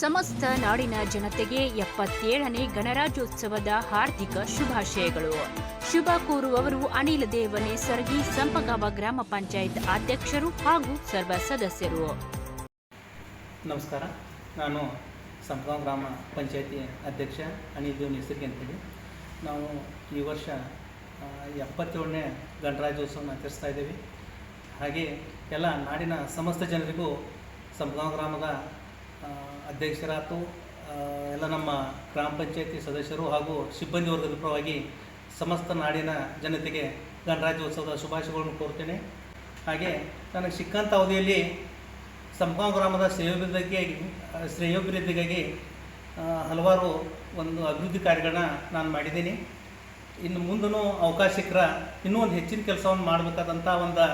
ಸಮಸ್ತ ನಾಡಿನ ಜನತೆಗೆ 77ನೇ ಗಣರಾಜ್ಯೋತ್ಸವದ ಹಾರ್ದಿಕ ಶುಭಾಶಯಗಳು. ಶುಭ ಕೋರುವವರು ಅನಿಲ್ ದೇವನೆ ಸರ್ಗಿ, ಸಂಪಗಾವ ಗ್ರಾಮ ಪಂಚಾಯತ್ ಅಧ್ಯಕ್ಷರು ಹಾಗೂ ಸರ್ವ ಸದಸ್ಯರು. ನಮಸ್ಕಾರ, ನಾನು ಸಂಪಗಾವ ಗ್ರಾಮ ಪಂಚಾಯತಿ ಅಧ್ಯಕ್ಷ ಅನಿಲ್ ದೇವನೆ ಸರ್ಗಿ ಅಂತೇಳಿ. ನಾವು ಈ ವರ್ಷ 77ನೇ ಗಣರಾಜ್ಯೋತ್ಸವನ ಆಚರಿಸ್ತಾ ಇದ್ದೀವಿ. ಹಾಗೆ ಎಲ್ಲ ನಾಡಿನ ಸಮಸ್ತ ಜನರಿಗೂ ಸಂಪಗಾವ ಗ್ರಾಮದ ಅಧ್ಯಕ್ಷರಾತು ಎಲ್ಲ ನಮ್ಮ ಗ್ರಾಮ ಪಂಚಾಯತಿ ಸದಸ್ಯರು ಹಾಗೂ ಸಿಬ್ಬಂದಿ ವರ್ಗದ ಪರವಾಗಿ ಸಮಸ್ತ ನಾಡಿನ ಜನತೆಗೆ ಗಣರಾಜ್ಯೋತ್ಸವದ ಶುಭಾಶಯಗಳನ್ನು ಕೋರ್ತೇನೆ. ಹಾಗೆ ನನಗೆ ಸಿಕ್ಕಂಥ ಅವಧಿಯಲ್ಲಿ ಸಂಪಗಾವ ಗ್ರಾಮದ ಶ್ರೇಯೋಭಿವೃದ್ಧಿಗಾಗಿ ಹಲವಾರು ಅಭಿವೃದ್ಧಿ ಕಾರ್ಯಗಳನ್ನ ನಾನು ಮಾಡಿದ್ದೀನಿ. ಇನ್ನು ಮುಂದೂ ಅವಕಾಶ ಸಿಕ್ಕರೆ ಇನ್ನೂ ಒಂದು ಹೆಚ್ಚಿನ ಕೆಲಸವನ್ನು ಮಾಡಬೇಕಾದಂಥ ಒಂದು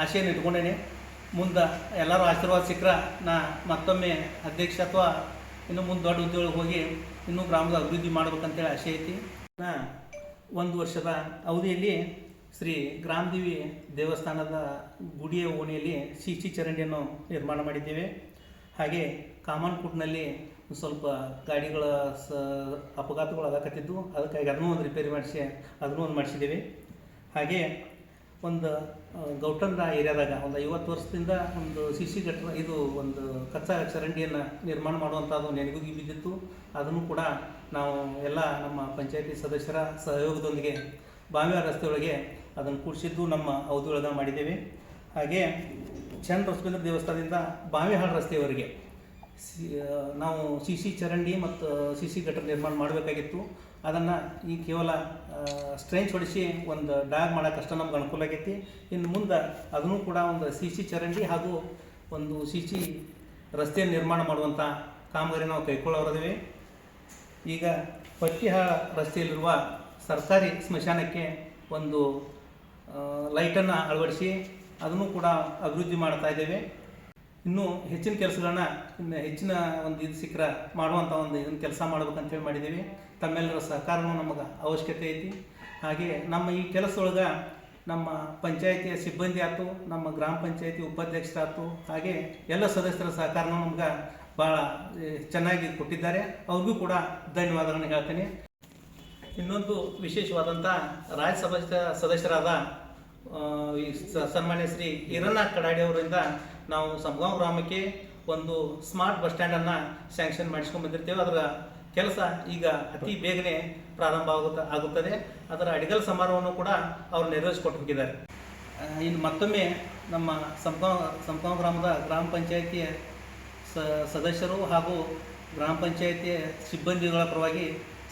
ಆಶೆಯನ್ನು ಇಟ್ಕೊಂಡೇನೆ. ಮುಂದೆ ಎಲ್ಲರೂ ಆಶೀರ್ವಾದ ಸಿಕ್ಕರೆ ನಾ ಮತ್ತೊಮ್ಮೆ ಅಧ್ಯಕ್ಷ ಅಥವಾ ಇನ್ನು ಮುಂದೆ ದೊಡ್ಡ ಉದ್ಯೋಗಕ್ಕೆ ಹೋಗಿ ಇನ್ನೂ ಗ್ರಾಮದ ಅಭಿವೃದ್ಧಿ ಮಾಡ್ಬೇಕಂತೇಳಿ ಆಶೆ ಐತಿ. ಒಂದು ವರ್ಷದ ಅವಧಿಯಲ್ಲಿ ಶ್ರೀ ಗ್ರಾಮದೇವಿ ದೇವಸ್ಥಾನದ ಗುಡಿಯ ಓಣಿಯಲ್ಲಿ ಸಿಸಿ ಚರಂಡಿಯನ್ನು ನಿರ್ಮಾಣ ಮಾಡಿದ್ದೇವೆ. ಹಾಗೆ ಕಾಮನ್ಕುಟ್ನಲ್ಲಿ ಸ್ವಲ್ಪ ಗಾಡಿಗಳ ಅಪಘಾತಗಳು ಆಗಕತ್ತಿದ್ದು, ಅದಕ್ಕಾಗಿ ಅದನ್ನೂ ಒಂದು ರಿಪೇರಿ ಮಾಡಿಸಿದ್ದೇವೆ. ಹಾಗೆ ಒಂದು ಗೌಟಂದ್ರ ಏರಿಯಾದಾಗ ಒಂದು 50 ವರ್ಷದಿಂದ ಒಂದು ಸಿಸಿ ಗಟ್ಟರ ಇದು ಒಂದು ಕಚ್ಚಾ ಚರಂಡಿಯನ್ನು ನಿರ್ಮಾಣ ಮಾಡುವಂಥದ್ದು ನೆನಗುಗಿ ಬಿದ್ದಿತ್ತು. ಅದನ್ನು ಕೂಡ ನಾವು ಎಲ್ಲ ನಮ್ಮ ಪಂಚಾಯತಿ ಸದಸ್ಯರ ಸಹಯೋಗದೊಂದಿಗೆ ಬಾವಿಯ ರಸ್ತೆಯೊಳಗೆ ಅದನ್ನು ಕೂಡಿಸಿದ್ದು ನಮ್ಮ ಅವಧಿಯೊಳಗೆ ಮಾಡಿದ್ದೇವೆ. ಹಾಗೆ ಚಂದ್ರ ಬಸವೇಂದ್ರ ದೇವಸ್ಥಾನದಿಂದ ಬಾವಿಹಾಳು ರಸ್ತೆಯವರೆಗೆ ನಾವು ಸಿಸಿ ಚರಂಡಿ ಮತ್ತು ಸಿಸಿ ಗಟ್ಟರ್ ನಿರ್ಮಾಣ ಮಾಡಬೇಕಾಗಿತ್ತು. ಅದನ್ನು ಈ ಕೇವಲ ಸ್ಟ್ರೆಂಚ್ ಹೊಡಿಸಿ ಒಂದು ಡಾಗ್ ಮಾಡೋಕ್ಕಷ್ಟ ನಮ್ಗೆ ಅನುಕೂಲ ಆಗೈತಿ. ಇನ್ನು ಮುಂದೆ ಅದನ್ನು ಕೂಡ ಒಂದು ಸಿಸಿ ಚರಂಡಿ ಹಾಗೂ ಒಂದು ಸಿಸಿ ರಸ್ತೆ ನಿರ್ಮಾಣ ಮಾಡುವಂಥ ಕಾಮಗಾರಿ ನಾವು ಕೈಗೊಳ್ಳೋರಿದ್ದೀವಿ. ಈಗ ಪಟ್ಟಿಹಾಳ ರಸ್ತೆಯಲ್ಲಿರುವ ಸರ್ಕಾರಿ ಸ್ಮಶಾನಕ್ಕೆ ಒಂದು ಲೈಟನ್ನು ಅಳವಡಿಸಿ ಅದನ್ನು ಕೂಡ ಅಭಿವೃದ್ಧಿ ಮಾಡ್ತಾ ಇದ್ದೇವೆ. ಇನ್ನೂ ಹೆಚ್ಚಿನ ಕೆಲಸಗಳನ್ನ ಹೆಚ್ಚಿನ ಒಂದು ಇದು ಸಿಕ್ಕರೆ ಮಾಡುವಂಥ ಇದನ್ನು ಕೆಲಸ ಮಾಡ್ಬೇಕಂತೇಳಿ ಮಾಡಿದ್ದೀವಿ. ತಮ್ಮೆಲ್ಲರ ಸಹಕಾರನೂ ನಮಗೆ ಅವಶ್ಯಕತೆ ಐತಿ. ಹಾಗೆ ನಮ್ಮ ಈ ಕೆಲಸದೊಳಗೆ ನಮ್ಮ ಪಂಚಾಯತಿಯ ಸಿಬ್ಬಂದಿ ಆಯ್ತು, ನಮ್ಮ ಗ್ರಾಮ ಪಂಚಾಯತಿ ಉಪಾಧ್ಯಕ್ಷರಾಯ್ತು, ಹಾಗೆ ಎಲ್ಲ ಸದಸ್ಯರ ಸಹಕಾರನೂ ನಮ್ಗೆ ಭಾಳ ಚೆನ್ನಾಗಿ ಕೊಟ್ಟಿದ್ದಾರೆ. ಅವ್ರಿಗೂ ಕೂಡ ಧನ್ಯವಾದಗಳನ್ನು ಹೇಳ್ತೇನೆ. ಇನ್ನೊಂದು ವಿಶೇಷವಾದಂಥ ರಾಜ್ಯಸಭಾ ಸದಸ್ಯರಾದ ಸನ್ಮಾನ್ಯ ಶ್ರೀ ಈರಣ್ಣ ಕಡಾಡಿ ಅವರಿಂದ ನಾವು ಸಂಪಗಾವ ಗ್ರಾಮಕ್ಕೆ ಒಂದು ಸ್ಮಾರ್ಟ್ ಬಸ್ ಸ್ಟ್ಯಾಂಡನ್ನು ಸ್ಯಾಂಕ್ಷನ್ ಮಾಡಿಸ್ಕೊಂಡು ಬಂದಿರ್ತೇವೆ. ಅದರ ಕೆಲಸ ಈಗ ಅತಿ ಬೇಗನೆ ಪ್ರಾರಂಭ ಆಗುತ್ತದೆ. ಅದರ ಅಡಿಗಲ್ ಸಮಾರೋಹವನ್ನು ಕೂಡ ಅವರು ನೆರವೇರಿಸಿಕೊಟ್ಟು ಹೋಗಿದ್ದಾರೆ. ಇನ್ನು ಮತ್ತೊಮ್ಮೆ ನಮ್ಮ ಸಂಪಗಾವ ಗ್ರಾಮದ ಗ್ರಾಮ ಪಂಚಾಯತಿಯ ಸದಸ್ಯರು ಹಾಗೂ ಗ್ರಾಮ ಪಂಚಾಯತಿಯ ಸಿಬ್ಬಂದಿಗಳ ಪರವಾಗಿ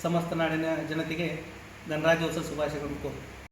ಸಮಸ್ತ ನಾಡಿನ ಜನತೆಗೆ ಗಣರಾಜ್ಯೋತ್ಸವ ಶುಭಾಶಯಗಳನ್ನು ಕೋರುತ್ತೇವೆ.